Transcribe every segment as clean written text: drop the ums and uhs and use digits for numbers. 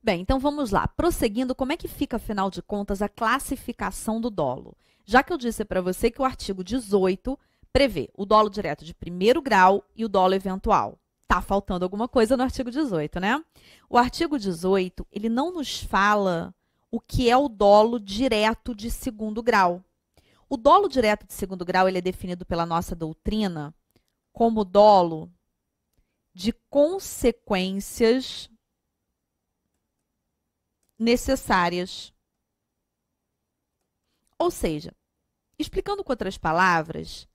Bem, então vamos lá. Prosseguindo, como é que fica, afinal de contas, a classificação do dolo? Já que eu disse para você que o artigo 18 prevê o dolo direto de primeiro grau e o dolo eventual. Tá faltando alguma coisa no artigo 18, né? O artigo 18, ele não nos fala o que é o dolo direto de segundo grau. O dolo direto de segundo grau, ele é definido pela nossa doutrina como dolo de consequências necessárias. Ou seja, explicando com outras palavras,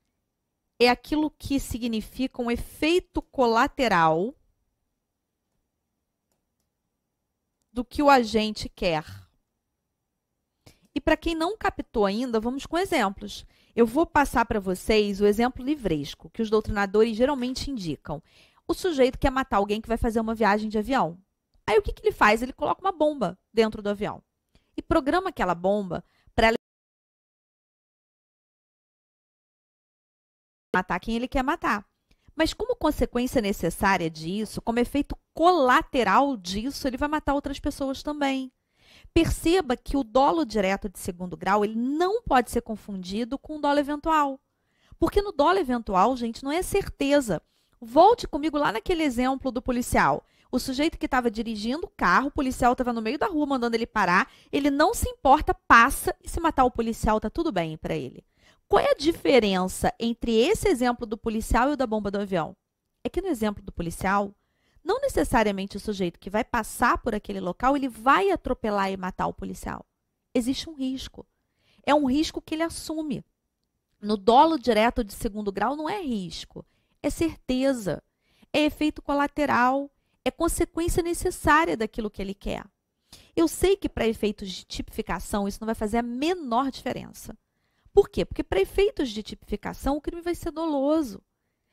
é aquilo que significa um efeito colateral do que o agente quer. E para quem não captou ainda, vamos com exemplos. Eu vou passar para vocês o exemplo livresco, que os doutrinadores geralmente indicam. O sujeito quer matar alguém que vai fazer uma viagem de avião. Aí o que ele faz? Ele coloca uma bomba dentro do avião e programa aquela bomba para ela matar quem ele quer matar. Mas como consequência necessária disso, como efeito colateral disso, ele vai matar outras pessoas também. Perceba que o dolo direto de segundo grau, ele não pode ser confundido com o dolo eventual. Porque no dolo eventual, gente, não é certeza. Volte comigo lá naquele exemplo do policial. O sujeito que estava dirigindo o carro, o policial estava no meio da rua mandando ele parar, ele não se importa, passa, e se matar o policial, está tudo bem para ele. Qual é a diferença entre esse exemplo do policial e o da bomba do avião? É que no exemplo do policial, não necessariamente o sujeito que vai passar por aquele local, ele vai atropelar e matar o policial. Existe um risco. É um risco que ele assume. No dolo direto de segundo grau não é risco, é certeza, é efeito colateral, é consequência necessária daquilo que ele quer. Eu sei que para efeitos de tipificação isso não vai fazer a menor diferença. Por quê? Porque para efeitos de tipificação o crime vai ser doloso.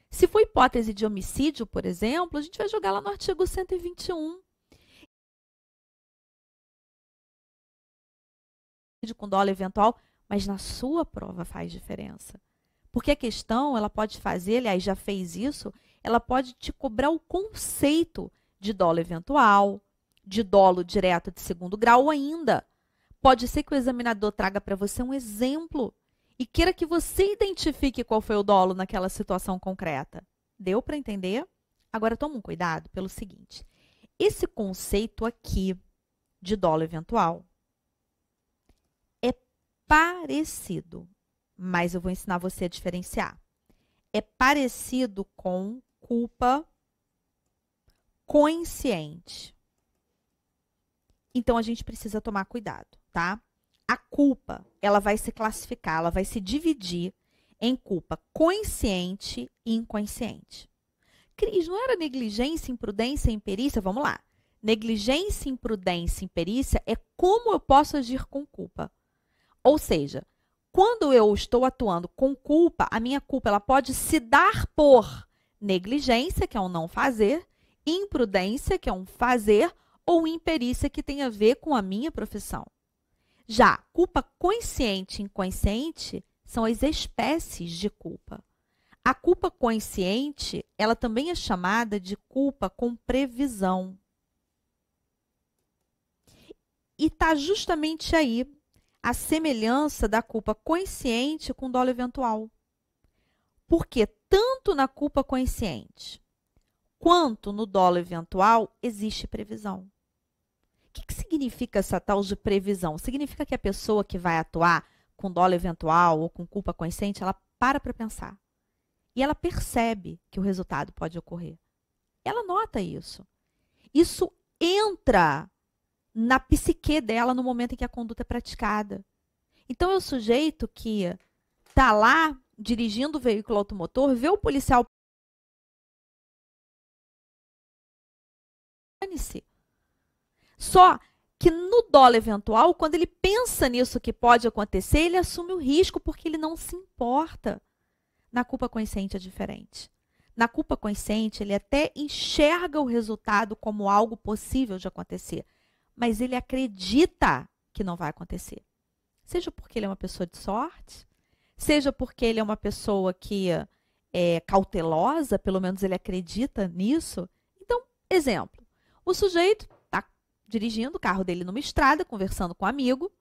Se for hipótese de homicídio, por exemplo, a gente vai jogar lá no artigo 121. Com dolo eventual, mas na sua prova faz diferença. Porque a questão, ela pode fazer, aliás, já fez isso, ela pode te cobrar o conceito de dolo eventual, de dolo direto de segundo grau, ou ainda pode ser que o examinador traga para você um exemplo e queira que você identifique qual foi o dolo naquela situação concreta. Deu para entender? Agora, toma um cuidado pelo seguinte. Esse conceito aqui de dolo eventual é parecido, mas eu vou ensinar você a diferenciar. É parecido com culpa consciente. Então, a gente precisa tomar cuidado, tá? A culpa, ela vai se classificar, ela vai se dividir em culpa consciente e inconsciente. Cris, não era negligência, imprudência e imperícia? Vamos lá. Negligência, imprudência e imperícia é como eu posso agir com culpa. Ou seja, quando eu estou atuando com culpa, a minha culpa ela pode se dar por negligência, que é um não fazer, imprudência, que é um fazer, ou imperícia, que tem a ver com a minha profissão. Já culpa consciente e inconsciente são as espécies de culpa. A culpa consciente, ela também é chamada de culpa com previsão. E está justamente aí a semelhança da culpa consciente com dolo eventual. Porque tanto na culpa consciente quanto no dolo eventual existe previsão. O que significa essa tal de previsão? Significa que a pessoa que vai atuar com dolo eventual ou com culpa consciente, ela para pensar. E ela percebe que o resultado pode ocorrer. Ela nota isso. Isso entra na psique dela no momento em que a conduta é praticada. Então, é o sujeito que está lá dirigindo o veículo automotor, vê o policial. Só que no dolo eventual, quando ele pensa nisso que pode acontecer, ele assume o risco porque ele não se importa. Na culpa consciente é diferente. Na culpa consciente, ele até enxerga o resultado como algo possível de acontecer, mas ele acredita que não vai acontecer. Seja porque ele é uma pessoa de sorte, seja porque ele é uma pessoa que é cautelosa, pelo menos ele acredita nisso. Então, exemplo, o sujeito está dirigindo o carro dele numa estrada, conversando com um amigo,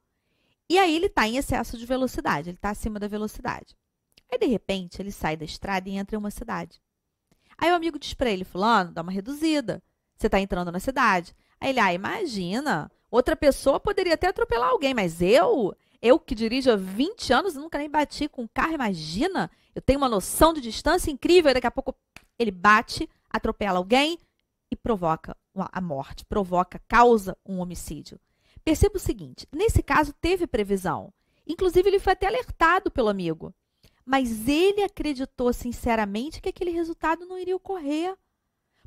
e aí ele está em excesso de velocidade, ele está acima da velocidade. Aí, de repente, ele sai da estrada e entra em uma cidade. Aí o amigo diz para ele, fulano, dá uma reduzida, você está entrando na cidade. Aí ele, imagina, outra pessoa poderia até atropelar alguém, mas eu que dirijo há 20 anos, nunca nem bati com um carro, imagina, eu tenho uma noção de distância incrível, e daqui a pouco ele bate, atropela alguém e provoca a morte, causa um homicídio. Perceba o seguinte, nesse caso teve previsão, inclusive ele foi até alertado pelo amigo, mas ele acreditou sinceramente que aquele resultado não iria ocorrer,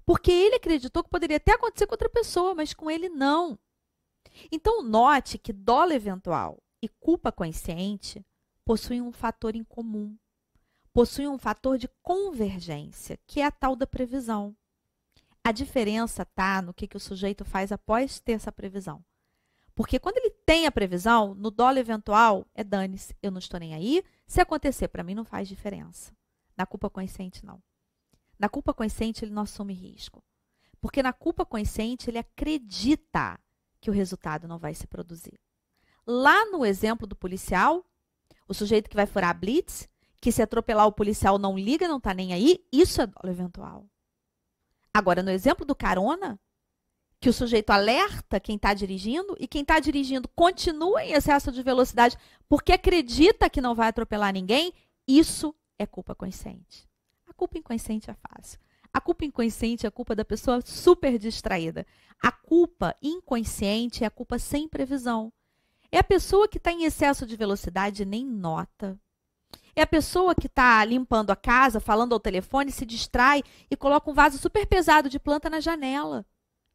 porque ele acreditou que poderia até acontecer com outra pessoa, mas com ele não. Então note que dolo eventual e culpa consciente possuem um fator em comum, possuem um fator de convergência, que é a tal da previsão. A diferença está no que o sujeito faz após ter essa previsão. Porque quando ele tem a previsão, no dolo eventual, dane-se, eu não estou nem aí, se acontecer, para mim não faz diferença. Na culpa consciente, não. Na culpa consciente, ele não assume risco. Porque na culpa consciente, ele acredita que o resultado não vai se produzir. Lá no exemplo do policial, o sujeito que vai furar a blitz, que se atropelar o policial não liga, não está nem aí, isso é dolo eventual. Agora, no exemplo do carona, que o sujeito alerta quem está dirigindo e quem está dirigindo continua em excesso de velocidade porque acredita que não vai atropelar ninguém, isso é culpa consciente. A culpa inconsciente é fácil. A culpa inconsciente é a culpa da pessoa super distraída. A culpa inconsciente é a culpa sem previsão. É a pessoa que está em excesso de velocidade e nem nota. É a pessoa que está limpando a casa, falando ao telefone, se distrai e coloca um vaso super pesado de planta na janela.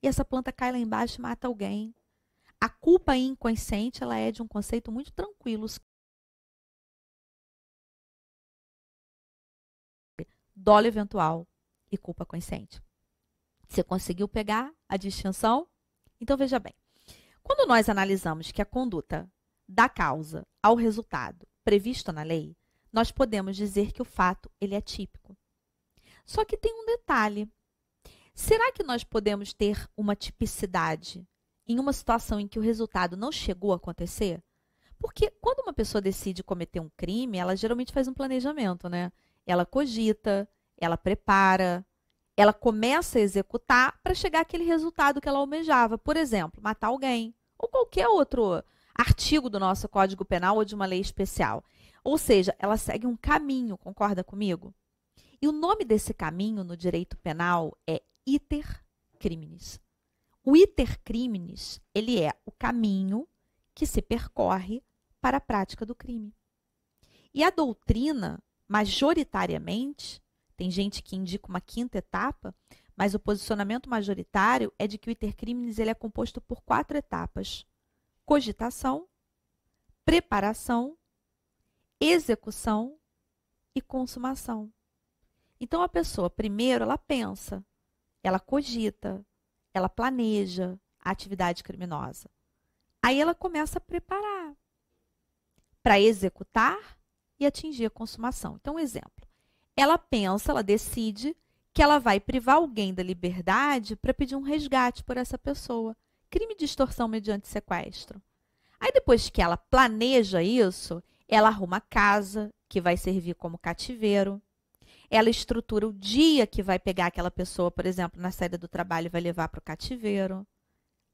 E essa planta cai lá embaixo e mata alguém. A culpa inconsciente, ela é de um conceito muito tranquilo. Dolo eventual e culpa consciente. Você conseguiu pegar a distinção? Então, veja bem. Quando nós analisamos que a conduta dá causa ao resultado previsto na lei, nós podemos dizer que o fato ele é típico. Só que tem um detalhe. Será que nós podemos ter uma tipicidade em uma situação em que o resultado não chegou a acontecer? Porque quando uma pessoa decide cometer um crime, ela geralmente faz um planejamento, né? Ela cogita, ela prepara, ela começa a executar para chegar àquele resultado que ela almejava. Por exemplo, matar alguém ou qualquer outro artigo do nosso Código Penal ou de uma lei especial. Ou seja, ela segue um caminho, concorda comigo? E o nome desse caminho no direito penal é iter criminis. O iter criminis, ele é o caminho que se percorre para a prática do crime. E a doutrina, majoritariamente, tem gente que indica uma quinta etapa, mas o posicionamento majoritário é de que o iter criminis ele é composto por 4 etapas: cogitação, preparação, execução e consumação. Então, a pessoa, primeiro, ela pensa, ela cogita, ela planeja a atividade criminosa. Aí ela começa a preparar para executar e atingir a consumação. Então, um exemplo. Ela pensa, ela decide que ela vai privar alguém da liberdade para pedir um resgate por essa pessoa. Crime de extorsão mediante sequestro. Aí, depois que ela planeja isso, ela arruma a casa, que vai servir como cativeiro. Ela estrutura o dia que vai pegar aquela pessoa, por exemplo, na saída do trabalho e vai levar para o cativeiro.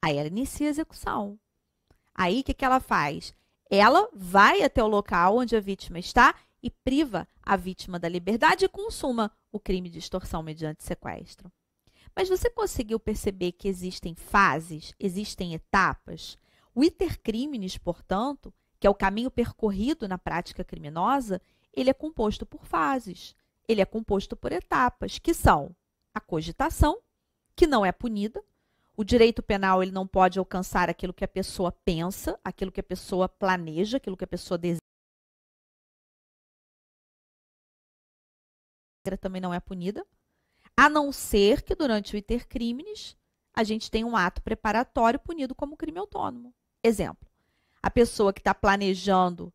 Aí ela inicia a execução. Aí o que ela faz? Ela vai até o local onde a vítima está e priva a vítima da liberdade e consuma o crime de extorsão mediante sequestro. Mas você conseguiu perceber que existem fases, existem etapas? O iter criminis, portanto, que é o caminho percorrido na prática criminosa, ele é composto por fases. Ele é composto por etapas, que são a cogitação, que não é punida. O direito penal ele não pode alcançar aquilo que a pessoa pensa, aquilo que a pessoa planeja, aquilo que a pessoa deseja. Também não é punida, a não ser que durante o iter criminis a gente tem um ato preparatório punido como crime autônomo. Exemplo, a pessoa que está planejando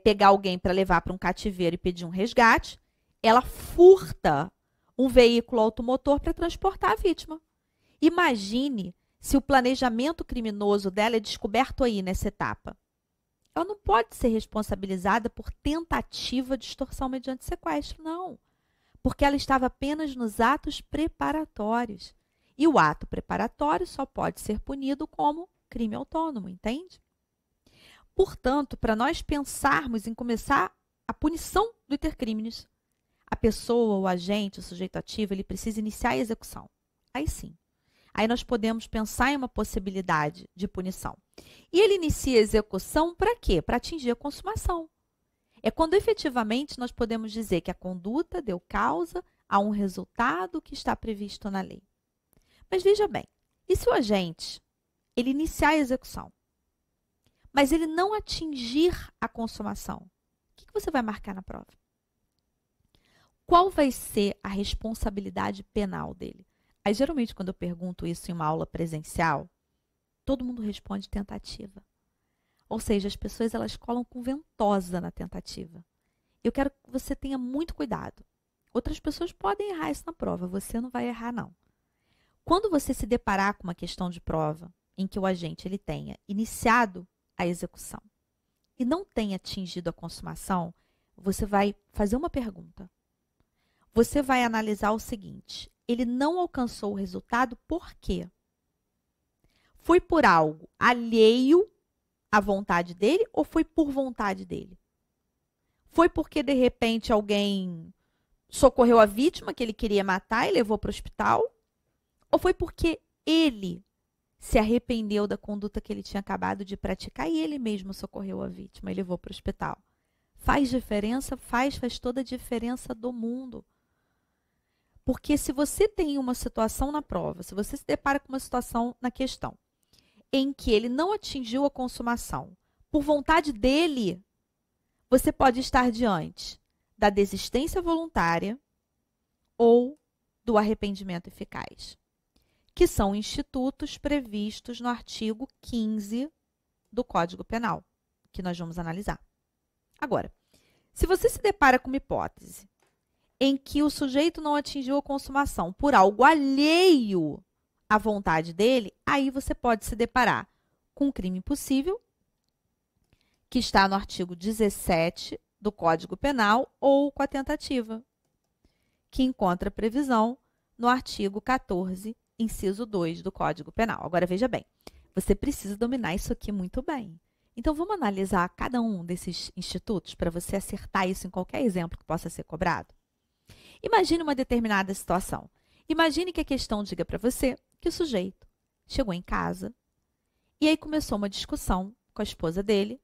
pegar alguém para levar para um cativeiro e pedir um resgate, ela furta um veículo automotor para transportar a vítima. Imagine se o planejamento criminoso dela é descoberto aí nessa etapa, ela não pode ser responsabilizada por tentativa de extorsão mediante sequestro, não. Porque ela estava apenas nos atos preparatórios. E o ato preparatório só pode ser punido como crime autônomo, entende? Portanto, para nós pensarmos em começar a punição do intercrimes, a pessoa, o agente, o sujeito ativo, ele precisa iniciar a execução. Aí sim. Aí nós podemos pensar em uma possibilidade de punição. E ele inicia a execução para quê? Para atingir a consumação. É quando efetivamente nós podemos dizer que a conduta deu causa a um resultado que está previsto na lei. Mas veja bem, e se o agente ele iniciar a execução, mas ele não atingir a consumação, o que você vai marcar na prova? Qual vai ser a responsabilidade penal dele? Aí, geralmente, quando eu pergunto isso em uma aula presencial, todo mundo responde tentativa. Ou seja, as pessoas elas colam com ventosa na tentativa. Eu quero que você tenha muito cuidado. Outras pessoas podem errar isso na prova, você não vai errar, não. Quando você se deparar com uma questão de prova em que o agente ele tenha iniciado a execução e não tenha atingido a consumação, você vai fazer uma pergunta. Você vai analisar o seguinte: ele não alcançou o resultado por quê? Foi por algo alheio à vontade dele ou foi por vontade dele? Foi porque, de repente, alguém socorreu a vítima que ele queria matar e levou para o hospital? Ou foi porque ele se arrependeu da conduta que ele tinha acabado de praticar e ele mesmo socorreu a vítima e levou para o hospital? Faz diferença? Faz toda a diferença do mundo. Porque se você tem uma situação na prova, se você se depara com uma situação na questão em que ele não atingiu a consumação por vontade dele, você pode estar diante da desistência voluntária ou do arrependimento eficaz, que são institutos previstos no artigo 15 do Código Penal, que nós vamos analisar. Agora, se você se depara com uma hipótese em que o sujeito não atingiu a consumação por algo alheio à vontade dele, aí você pode se deparar com um crime impossível, que está no artigo 17 do Código Penal, ou com a tentativa, que encontra previsão no artigo 14, inciso 2 do Código Penal. Agora, veja bem, você precisa dominar isso aqui muito bem. Então, vamos analisar cada um desses institutos para você acertar isso em qualquer exemplo que possa ser cobrado? Imagine uma determinada situação. Imagine que a questão diga para você que o sujeito chegou em casa e aí começou uma discussão com a esposa dele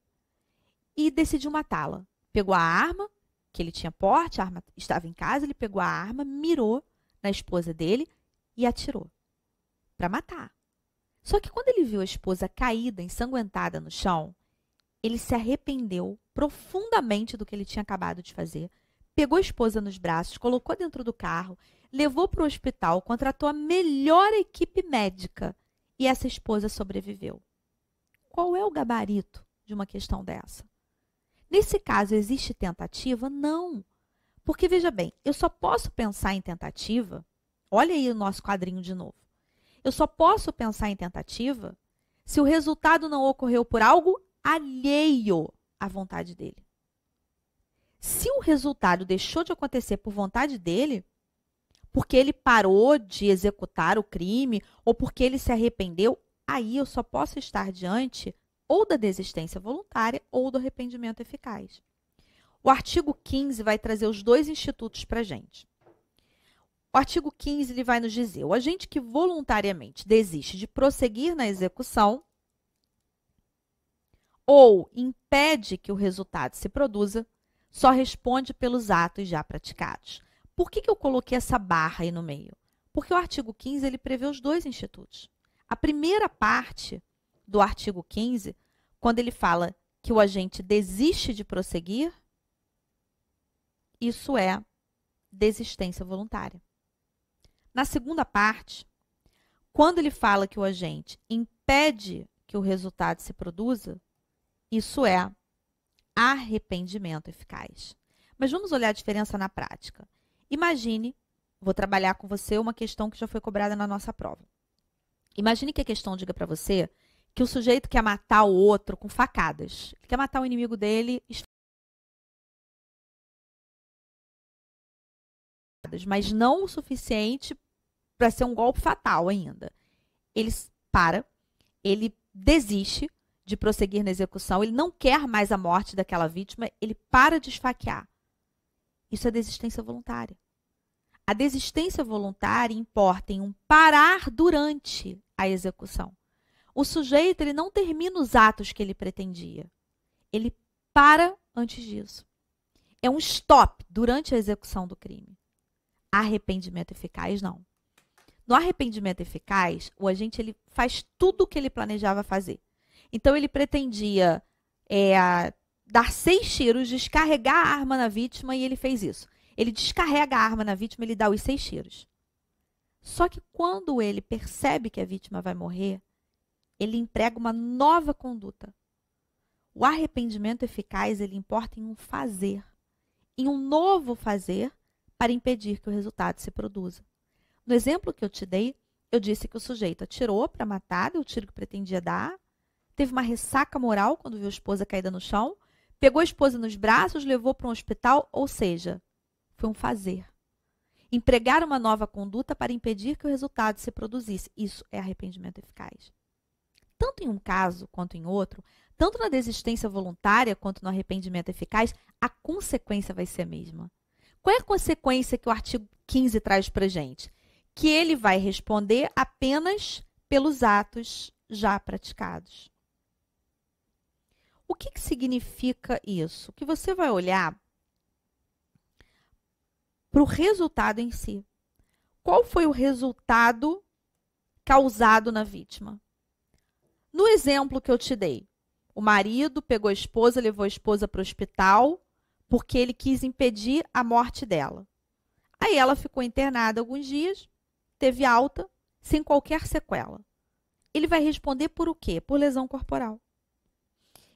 e decidiu matá-la. Pegou a arma, que ele tinha porte, a arma estava em casa, ele pegou a arma, mirou na esposa dele e atirou para matar. Só que quando ele viu a esposa caída, ensanguentada no chão, ele se arrependeu profundamente do que ele tinha acabado de fazer, pegou a esposa nos braços, colocou dentro do carro, levou para o hospital, contratou a melhor equipe médica e essa esposa sobreviveu. Qual é o gabarito de uma questão dessa? Nesse caso, existe tentativa? Não. Porque, veja bem, eu só posso pensar em tentativa, olha aí o nosso quadrinho de novo. Eu só posso pensar em tentativa se o resultado não ocorreu por algo alheio à vontade dele. Se o resultado deixou de acontecer por vontade dele, porque ele parou de executar o crime ou porque ele se arrependeu, aí eu só posso estar diante ou da desistência voluntária ou do arrependimento eficaz. O artigo 15 vai trazer os dois institutos para a gente. O artigo 15 ele vai nos dizer: o agente que voluntariamente desiste de prosseguir na execução ou impede que o resultado se produza, só responde pelos atos já praticados. Por que eu coloquei essa barra aí no meio? Porque o artigo 15 ele prevê os dois institutos. A primeira parte do artigo 15, quando ele fala que o agente desiste de prosseguir, isso é desistência voluntária. Na segunda parte, quando ele fala que o agente impede que o resultado se produza, isso é arrependimento eficaz. Mas vamos olhar a diferença na prática. Imagine, vou trabalhar com você uma questão que já foi cobrada na nossa prova. Imagine que a questão diga para você que o sujeito quer matar o outro com facadas. Ele quer matar o inimigo dele, mas não o suficiente para ser um golpe fatal ainda. Ele para, ele desiste de prosseguir na execução, ele não quer mais a morte daquela vítima, ele para de esfaquear. Isso é desistência voluntária. A desistência voluntária importa em um parar durante a execução. O sujeito ele não termina os atos que ele pretendia. Ele para antes disso. É um stop durante a execução do crime. Arrependimento eficaz, não. No arrependimento eficaz, o agente ele faz tudo o que ele planejava fazer. Então, ele pretendia dar 6 tiros, descarregar a arma na vítima e ele fez isso. Ele descarrega a arma na vítima e ele dá os 6 tiros. Só que quando ele percebe que a vítima vai morrer, ele emprega uma nova conduta. O arrependimento eficaz, ele importa em um fazer, em um novo fazer para impedir que o resultado se produza. No exemplo que eu te dei, eu disse que o sujeito atirou para matar, deu o tiro que pretendia dar, teve uma ressaca moral quando viu a esposa caída no chão, pegou a esposa nos braços, levou para um hospital, ou seja, foi um fazer. Empregar uma nova conduta para impedir que o resultado se produzisse. Isso é arrependimento eficaz. Tanto em um caso quanto em outro, tanto na desistência voluntária quanto no arrependimento eficaz, a consequência vai ser a mesma. Qual é a consequência que o artigo 15 traz para a gente? Que ele vai responder apenas pelos atos já praticados. O que significa isso? Que você vai olhar para o resultado em si. Qual foi o resultado causado na vítima? No exemplo que eu te dei, o marido pegou a esposa, levou a esposa para o hospital porque ele quis impedir a morte dela. Aí ela ficou internada alguns dias, teve alta, sem qualquer sequela. Ele vai responder por o quê? Por lesão corporal.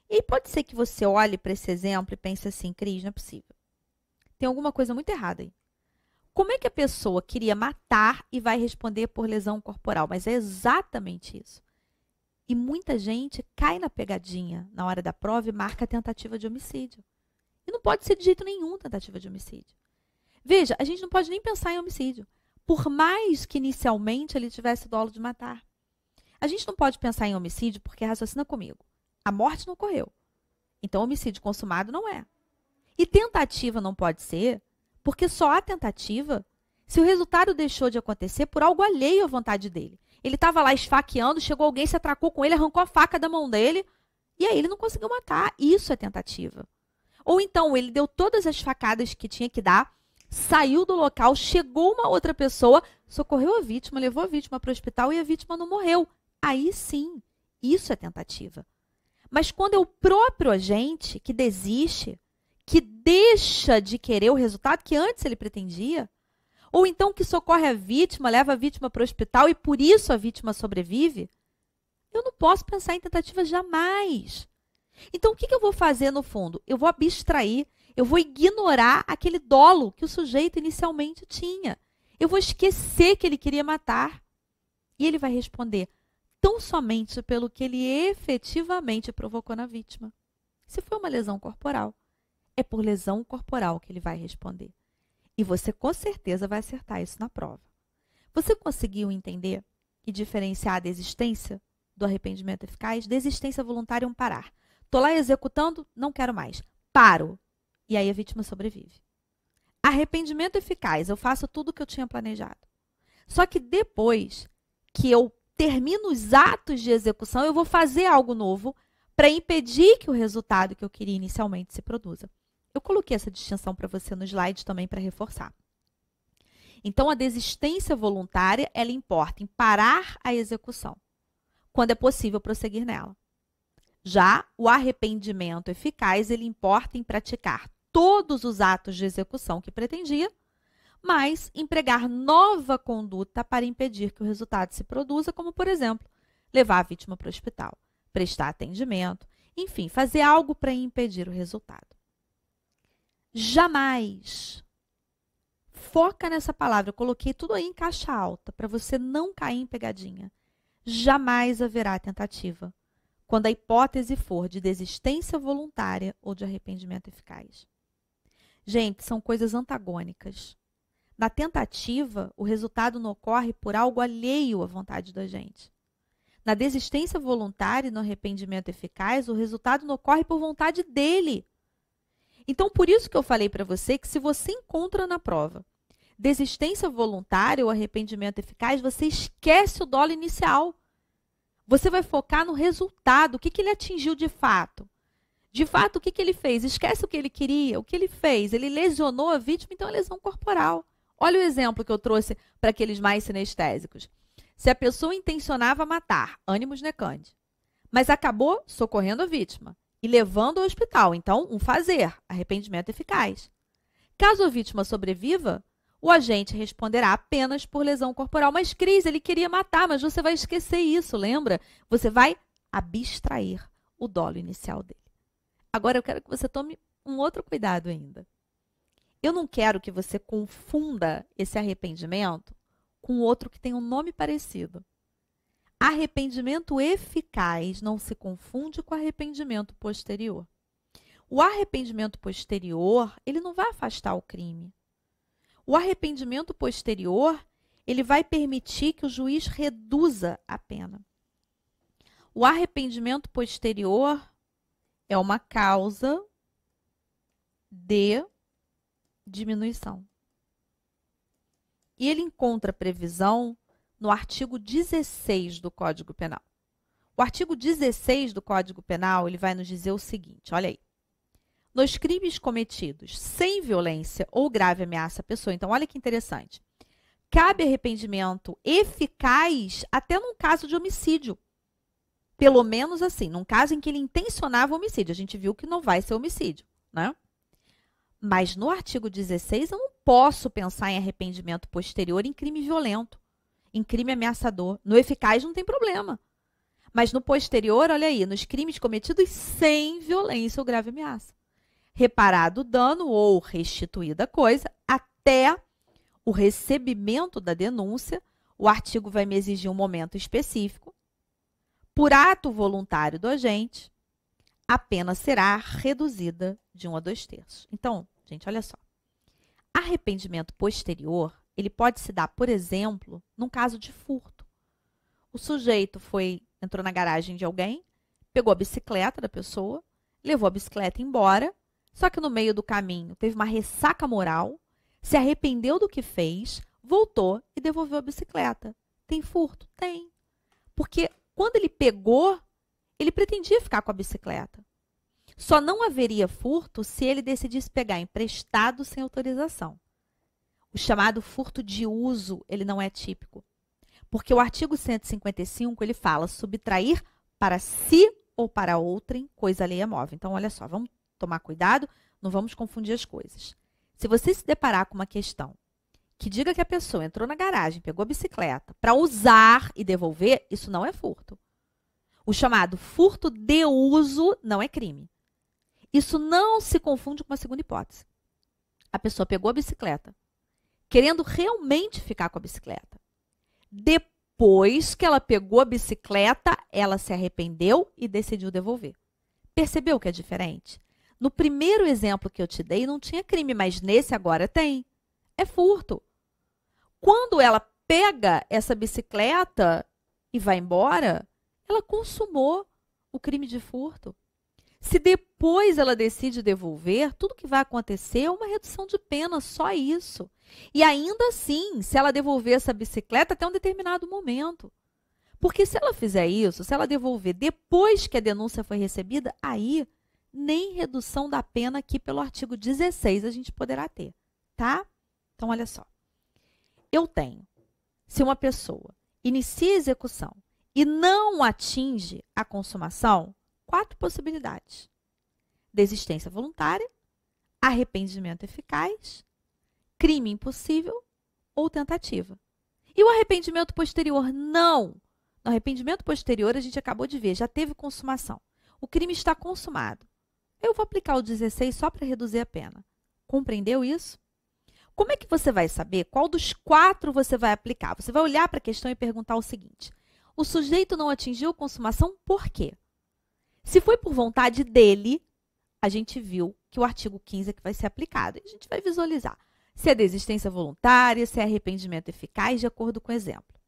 E pode ser que você olhe para esse exemplo e pense assim, Cris, não é possível. Tem alguma coisa muito errada aí. Como é que a pessoa queria matar e vai responder por lesão corporal? Mas é exatamente isso. E muita gente cai na pegadinha na hora da prova e marca a tentativa de homicídio. E não pode ser de jeito nenhum tentativa de homicídio. Veja, a gente não pode nem pensar em homicídio. Por mais que inicialmente ele tivesse dolo de matar. A gente não pode pensar em homicídio porque, raciocina comigo, a morte não ocorreu. Então, homicídio consumado não é. E tentativa não pode ser porque só há tentativa se o resultado deixou de acontecer por algo alheio à vontade dele. Ele estava lá esfaqueando, chegou alguém, se atracou com ele, arrancou a faca da mão dele e aí ele não conseguiu matar. Isso é tentativa. Ou então ele deu todas as facadas que tinha que dar, saiu do local, chegou uma outra pessoa, socorreu a vítima, levou a vítima para o hospital e a vítima não morreu. Aí sim, isso é tentativa. Mas quando é o próprio agente que desiste, que deixa de querer o resultado que antes ele pretendia, ou então que socorre a vítima, leva a vítima para o hospital e por isso a vítima sobrevive, eu não posso pensar em tentativa jamais. Então, o que eu vou fazer no fundo? Eu vou abstrair, eu vou ignorar aquele dolo que o sujeito inicialmente tinha. Eu vou esquecer que ele queria matar. E ele vai responder tão somente pelo que ele efetivamente provocou na vítima. Se foi uma lesão corporal, é por lesão corporal que ele vai responder. E você com certeza vai acertar isso na prova. Você conseguiu entender e diferenciar a desistência do arrependimento eficaz? Desistência voluntária é um parar. Estou lá executando, não quero mais. Paro. E aí a vítima sobrevive. Arrependimento eficaz, eu faço tudo o que eu tinha planejado. Só que depois que eu termino os atos de execução, eu vou fazer algo novo para impedir que o resultado que eu queria inicialmente se produza. Eu coloquei essa distinção para você no slide também para reforçar. Então, a desistência voluntária, ela importa em parar a execução, quando é possível prosseguir nela. Já o arrependimento eficaz, ele importa em praticar todos os atos de execução que pretendia, mas empregar nova conduta para impedir que o resultado se produza, como, por exemplo, levar a vítima para o hospital, prestar atendimento, enfim, fazer algo para impedir o resultado. Jamais. Foca nessa palavra. Eu coloquei tudo aí em caixa alta, para você não cair em pegadinha. jamais haverá tentativa, quando a hipótese for de desistência voluntária ou de arrependimento eficaz. Gente, são coisas antagônicas. Na tentativa, o resultado não ocorre por algo alheio à vontade da gente. Na desistência voluntária e no arrependimento eficaz, o resultado não ocorre por vontade dele. Então, por isso que eu falei para você que se você encontra na prova desistência voluntária ou arrependimento eficaz, você esquece o dolo inicial. Você vai focar no resultado, o que ele atingiu de fato. De fato, o que ele fez? Esquece o que ele queria, o que ele fez. Ele lesionou a vítima, então é lesão corporal. Olha o exemplo que eu trouxe para aqueles mais sinestésicos. Se a pessoa intencionava matar, ânimos necandi, mas acabou socorrendo a vítima e levando ao hospital, então um fazer, arrependimento eficaz. Caso a vítima sobreviva, o agente responderá apenas por lesão corporal. Mas, Cris, ele queria matar, mas você vai esquecer isso, lembra? Você vai abstrair o dolo inicial dele. Agora, eu quero que você tome um outro cuidado ainda. Eu não quero que você confunda esse arrependimento com outro que tem um nome parecido. Arrependimento eficaz não se confunde com arrependimento posterior. O arrependimento posterior, ele não vai afastar o crime. O arrependimento posterior, ele vai permitir que o juiz reduza a pena. O arrependimento posterior é uma causa de diminuição. E ele encontra previsão no artigo 16 do Código Penal. O artigo 16 do Código Penal, ele vai nos dizer o seguinte, olha aí. Nos crimes cometidos sem violência ou grave ameaça à pessoa, então olha que interessante, cabe arrependimento eficaz até num caso de homicídio. Pelo menos assim, num caso em que ele intencionava homicídio. A gente viu que não vai ser homicídio, né? Mas no artigo 16 eu não posso pensar em arrependimento posterior em crime violento, em crime ameaçador. No eficaz não tem problema. Mas no posterior, olha aí, nos crimes cometidos sem violência ou grave ameaça. Reparado o dano ou restituída a coisa, até o recebimento da denúncia, o artigo vai me exigir um momento específico. Por ato voluntário do agente, a pena será reduzida de 1 a 2/3. Então, gente, olha só. Arrependimento posterior, ele pode se dar, por exemplo, num caso de furto. O sujeito entrou na garagem de alguém, pegou a bicicleta da pessoa, levou a bicicleta embora, só que no meio do caminho teve uma ressaca moral, se arrependeu do que fez, voltou e devolveu a bicicleta. Tem furto? Tem. Porque quando ele pegou, ele pretendia ficar com a bicicleta. Só não haveria furto se ele decidisse pegar emprestado sem autorização. O chamado furto de uso, ele não é típico. Porque o artigo 155, ele fala subtrair para si ou para outrem coisa alheia móvel. Então, olha só, vamos tomar cuidado, não vamos confundir as coisas. Se você se deparar com uma questão que diga que a pessoa entrou na garagem, pegou a bicicleta para usar e devolver, isso não é furto. O chamado furto de uso não é crime. Isso não se confunde com uma segunda hipótese. A pessoa pegou a bicicleta, querendo realmente ficar com a bicicleta. Depois que ela pegou a bicicleta, ela se arrependeu e decidiu devolver. Percebeu que é diferente? No primeiro exemplo que eu te dei, não tinha crime, mas nesse agora tem. É furto. Quando ela pega essa bicicleta e vai embora, ela consumou o crime de furto. Se depois ela decide devolver, tudo que vai acontecer é uma redução de pena, só isso. E ainda assim, se ela devolver essa bicicleta até um determinado momento. Porque se ela fizer isso, se ela devolver depois que a denúncia foi recebida, aí nem redução da pena aqui pelo artigo 16 a gente poderá ter, tá? Então, olha só. Eu tenho, se uma pessoa inicia a execução e não atinge a consumação, 4 possibilidades. Desistência voluntária, arrependimento eficaz, crime impossível ou tentativa. E o arrependimento posterior? Não. No arrependimento posterior, a gente acabou de ver, já teve consumação. O crime está consumado. Eu vou aplicar o 16 só para reduzir a pena. Compreendeu isso? Como é que você vai saber qual dos 4 você vai aplicar? Você vai olhar para a questão e perguntar o seguinte: O sujeito não atingiu a consumação por quê? Se foi por vontade dele, a gente viu que o artigo 15 é que vai ser aplicado. A gente vai visualizar se é desistência voluntária, se é arrependimento eficaz, de acordo com o exemplo.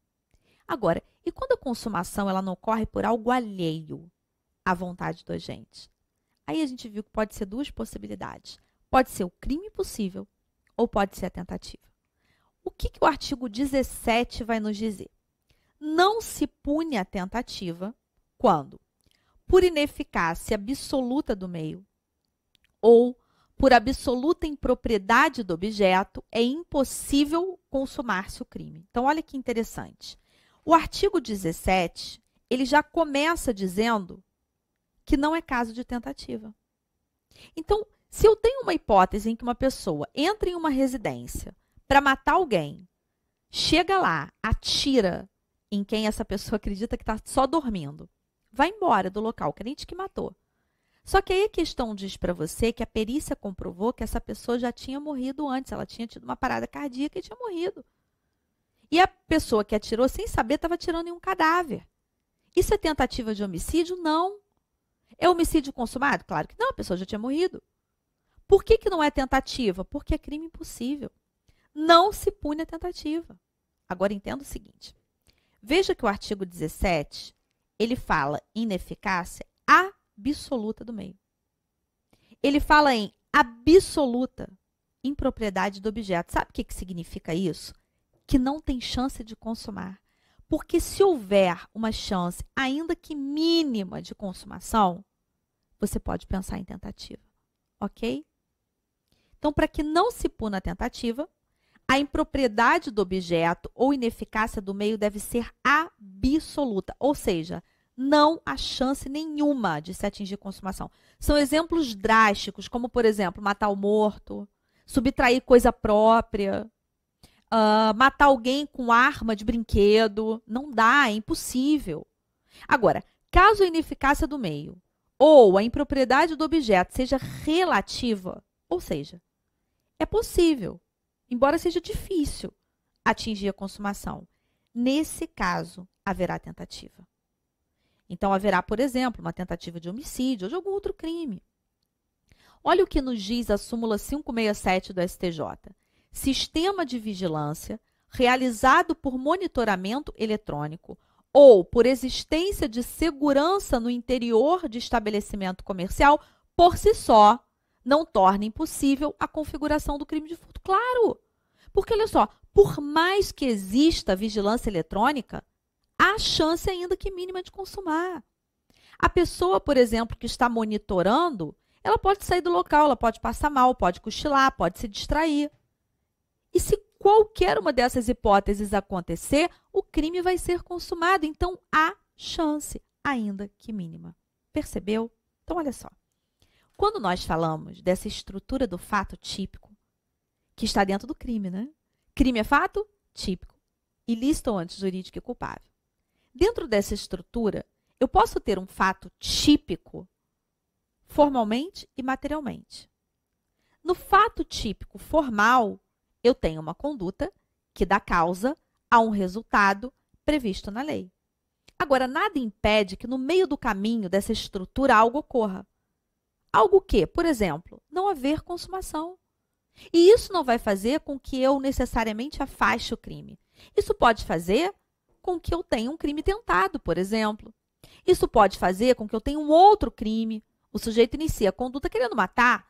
Agora, e quando a consumação ela não ocorre por algo alheio à vontade do agente? Aí a gente viu que pode ser duas possibilidades. Pode ser o crime possível ou pode ser a tentativa. O que o artigo 17 vai nos dizer? Não se pune a tentativa quando, por ineficácia absoluta do meio ou por absoluta impropriedade do objeto, é impossível consumar-se o crime. Então, olha que interessante. O artigo 17, ele já começa dizendo que não é caso de tentativa. Então, se eu tenho uma hipótese em que uma pessoa entra em uma residência para matar alguém, chega lá, atira em quem essa pessoa acredita que está só dormindo, vai embora do local, crente que matou. Só que aí a questão diz para você que a perícia comprovou que essa pessoa já tinha morrido antes, ela tinha tido uma parada cardíaca e tinha morrido. E a pessoa que atirou, sem saber, estava atirando em um cadáver. Isso é tentativa de homicídio? Não. É homicídio consumado? Claro que não, a pessoa já tinha morrido. Por que não é tentativa? Porque é crime impossível. Não se pune a tentativa. Agora entenda o seguinte. Veja que o artigo 17, ele fala em ineficácia absoluta do meio. Ele fala em absoluta impropriedade do objeto. Sabe o que significa isso? Que não tem chance de consumar. Porque se houver uma chance, ainda que mínima, de consumação, você pode pensar em tentativa. Ok? Então, para que não se puna a tentativa, a impropriedade do objeto ou ineficácia do meio deve ser absoluta. Ou seja, não há chance nenhuma de se atingir consumação. São exemplos drásticos, como, por exemplo, matar o morto, subtrair coisa própria, matar alguém com arma de brinquedo. Não dá, é impossível. Agora, caso a ineficácia do meio ou a impropriedade do objeto seja relativa, ou seja, é possível, embora seja difícil, atingir a consumação. Nesse caso, haverá tentativa. Então, haverá, por exemplo, uma tentativa de homicídio ou de algum outro crime. Olha o que nos diz a súmula 567 do STJ. Sistema de vigilância realizado por monitoramento eletrônico ou por existência de segurança no interior de estabelecimento comercial, por si só, não torna impossível a configuração do crime de furto. Claro! Porque, olha só, por mais que exista vigilância eletrônica, há chance ainda que mínima de consumar. A pessoa, por exemplo, que está monitorando, ela pode sair do local, ela pode passar mal, pode cochilar, pode se distrair. E se qualquer uma dessas hipóteses acontecer, o crime vai ser consumado. Então, há chance, ainda que mínima. Percebeu? Então, olha só. Quando nós falamos dessa estrutura do fato típico, que está dentro do crime, né? Crime é fato típico, ilícito ou antijurídico e culpável. Dentro dessa estrutura, eu posso ter um fato típico formalmente e materialmente. No fato típico formal, eu tenho uma conduta que dá causa a um resultado previsto na lei. Agora, nada impede que no meio do caminho dessa estrutura algo ocorra. Algo que, por exemplo, não haver consumação. E isso não vai fazer com que eu necessariamente afaste o crime. Isso pode fazer com que eu tenha um crime tentado, por exemplo. Isso pode fazer com que eu tenha um outro crime. O sujeito inicia a conduta querendo matar,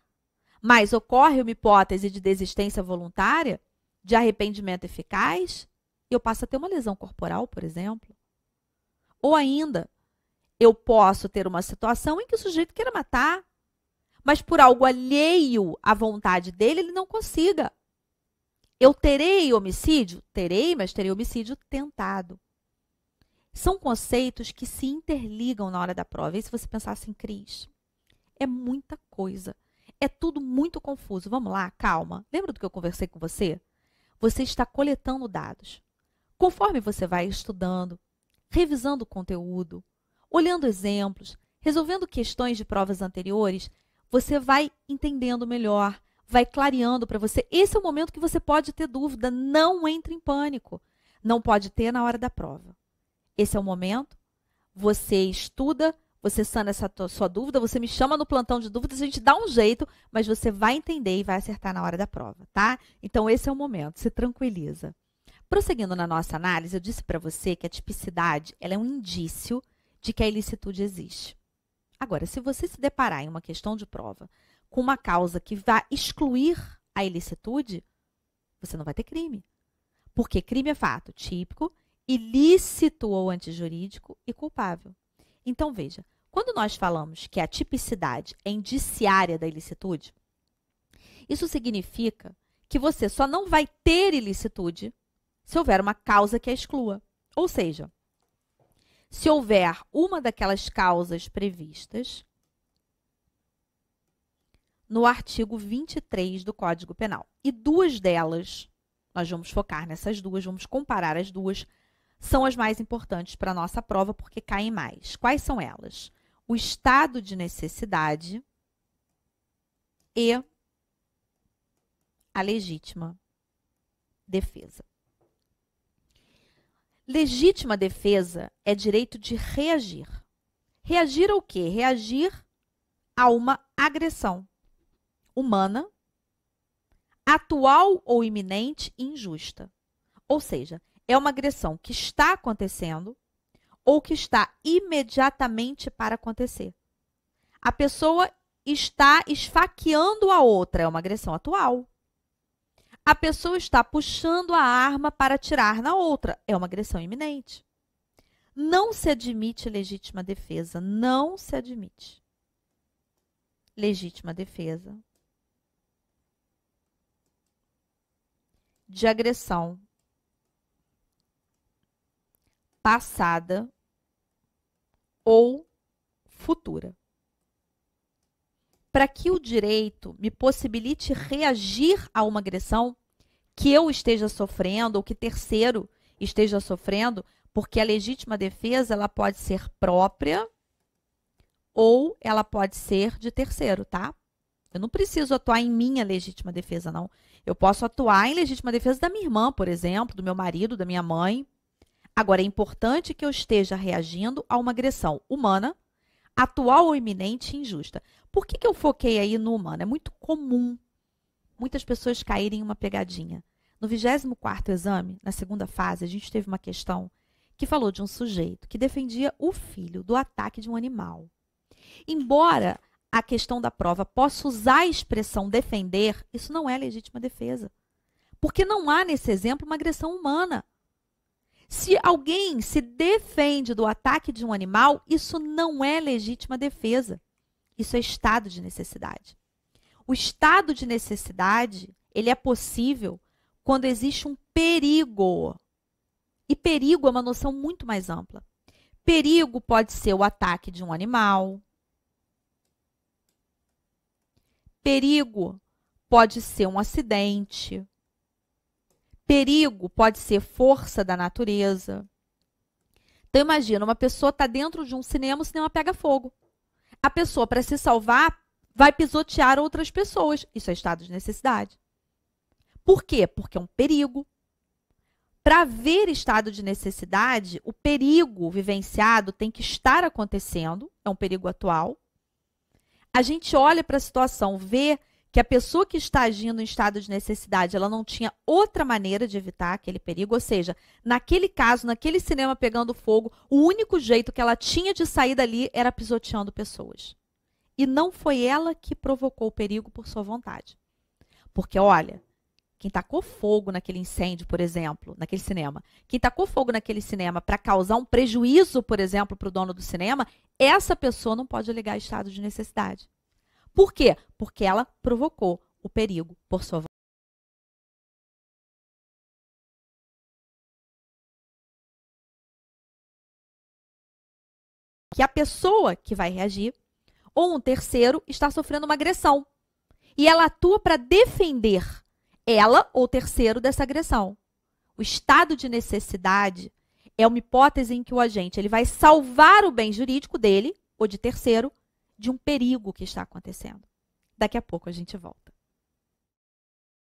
mas ocorre uma hipótese de desistência voluntária, de arrependimento eficaz, e eu passo a ter uma lesão corporal, por exemplo. Ou ainda, eu posso ter uma situação em que o sujeito queira matar, mas por algo alheio à vontade dele, ele não consiga. Eu terei homicídio? Terei, mas terei homicídio tentado. São conceitos que se interligam na hora da prova. E se você pensar assim, Cris, é muita coisa. É tudo muito confuso. Vamos lá, calma. Lembra do que eu conversei com você? Você está coletando dados. Conforme você vai estudando, revisando o conteúdo, olhando exemplos, resolvendo questões de provas anteriores, você vai entendendo melhor, vai clareando para você. Esse é o momento que você pode ter dúvida. Não entre em pânico. Não pode ter na hora da prova. esse é o momento, você estuda, você sana essa sua dúvida, você me chama no plantão de dúvidas, a gente dá um jeito, mas você vai entender e vai acertar na hora da prova, tá? Então, esse é o momento, se tranquiliza. Prosseguindo na nossa análise, eu disse para você que a tipicidade ela é um indício de que a ilicitude existe. Agora, se você se deparar em uma questão de prova com uma causa que vai excluir a ilicitude, você não vai ter crime. Porque crime é fato típico, ilícito ou antijurídico e culpável. Então, veja, quando nós falamos que a tipicidade é indiciária da ilicitude, isso significa que você só não vai ter ilicitude se houver uma causa que a exclua. Ou seja, se houver uma daquelas causas previstas no artigo 23 do Código Penal. E duas delas, nós vamos focar nessas duas, vamos comparar as duas, são as mais importantes para a nossa prova, porque caem mais. Quais são elas? O estado de necessidade e a legítima defesa. Legítima defesa é direito de reagir. Reagir ao quê? Reagir a uma agressão humana, atual ou iminente e injusta. Ou seja, é uma agressão que está acontecendo ou que está imediatamente para acontecer. A pessoa está esfaqueando a outra, é uma agressão atual. A pessoa está puxando a arma para atirar na outra, é uma agressão iminente. Não se admite legítima defesa, não se admite. Legítima defesa de agressão passada ou futura. Para que o direito me possibilite reagir a uma agressão que eu esteja sofrendo ou que terceiro esteja sofrendo, porque a legítima defesa ela pode ser própria ou ela pode ser de terceiro, tá? Eu não preciso atuar em minha legítima defesa, não. Eu posso atuar em legítima defesa da minha irmã, por exemplo, do meu marido, da minha mãe. Agora, é importante que eu esteja reagindo a uma agressão humana, atual ou iminente e injusta. Por que eu foquei aí no humano? É muito comum muitas pessoas caírem em uma pegadinha. No 24º exame, na segunda fase, a gente teve uma questão que falou de um sujeito que defendia o filho do ataque de um animal. Embora a questão da prova possa usar a expressão defender, isso não é legítima defesa. Porque não há nesse exemplo uma agressão humana. Se alguém se defende do ataque de um animal, isso não é legítima defesa. Isso é estado de necessidade. O estado de necessidade, ele é possível quando existe um perigo. E perigo é uma noção muito mais ampla. Perigo pode ser o ataque de um animal. Perigo pode ser um acidente. Perigo pode ser força da natureza. Então, imagina, uma pessoa está dentro de um cinema, o cinema pega fogo. A pessoa, para se salvar, vai pisotear outras pessoas. Isso é estado de necessidade. Por quê? Porque é um perigo. Para haver estado de necessidade, o perigo vivenciado tem que estar acontecendo, é um perigo atual. A gente olha para a situação, vê que a pessoa que está agindo em estado de necessidade, ela não tinha outra maneira de evitar aquele perigo, ou seja, naquele caso, naquele cinema pegando fogo, o único jeito que ela tinha de sair dali era pisoteando pessoas. E não foi ela que provocou o perigo por sua vontade. Porque, olha, quem tacou fogo naquele incêndio, por exemplo, naquele cinema, quem tacou fogo naquele cinema para causar um prejuízo, por exemplo, para o dono do cinema, essa pessoa não pode alegar estado de necessidade. Por quê? Porque ela provocou o perigo por sua vontade. Que a pessoa que vai reagir, ou um terceiro, está sofrendo uma agressão. E ela atua para defender ela ou terceiro dessa agressão. O estado de necessidade é uma hipótese em que o agente ele vai salvar o bem jurídico dele, ou de terceiro, de um perigo que está acontecendo. Daqui a pouco a gente volta.